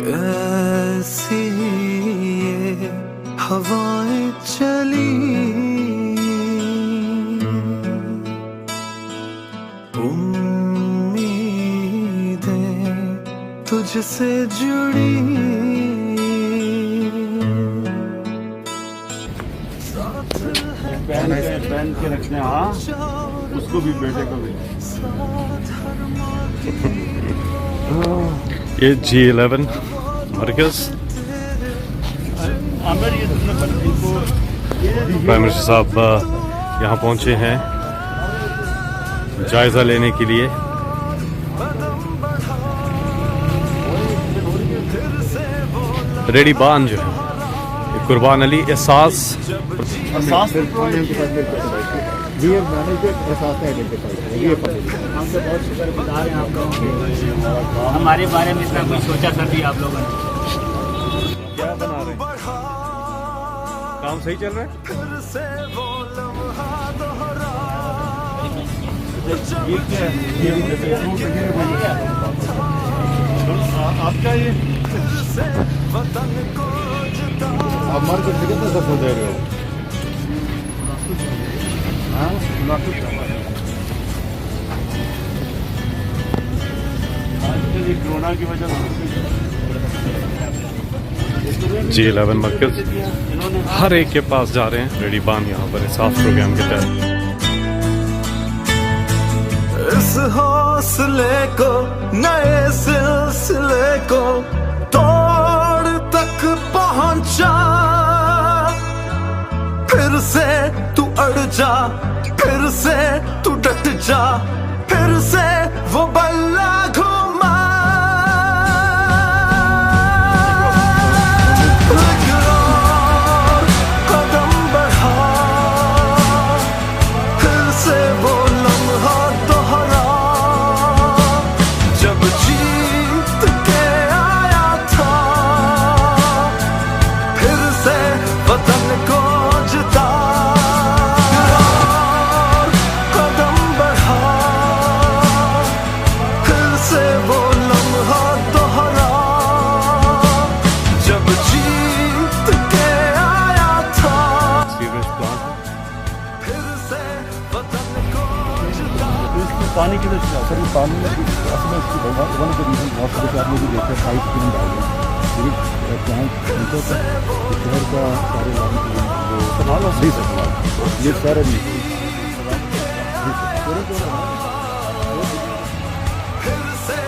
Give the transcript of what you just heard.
कैसी ये हवाएं चली, उम्मीदें तुझसे जुड़ी। पहन के रखते हैं, हाँ उसको भी, बेटे को भी। ये G11 मरकज़ प्राइम मिनिस्टर साहब यहाँ पहुँचे हैं जायज़ा लेने के लिए। रेडी बान जो है कुर्बान अली एहसास हमारे बारे में इतना कुछ सोचा था भी आप लोगों ने। क्या बना रहे हैं? काम सही चल रहा है? ये क्या है? आपका ये आप मार्केट से कितना सस्ता दे रहे हो? हाँ कोरोना की वजह से G11 मरकज़ हर एक के पास जा रहे हैं। रेडी बान यहाँ पर एहसास प्रोग्राम के तहत। इस हौसले को, नए सिलसिले को तोड़ तक पहुंचा, फिर से तू अड़ जा, फिर से तू डट जा, फिर से वो बल्ला घुमा। कदम बढ़ा, फिर से वो लम्हा दोहरा, जब जीत के आया था, फिर से वतन को जिता। कदम बढ़ा, फिर से वो लम्हा दोहरा, जब जीत के आया था, फिर से वतन को जिता। पानी की वजह से पानी में असल में इसकी वन ऑफ द रीजन बहुत सारे आप लोग भी देखते हैं पाइप क्यों डाल रहे हैं प्लांट नीचे शहर का सारे संभाल सही से ये सारे फिर से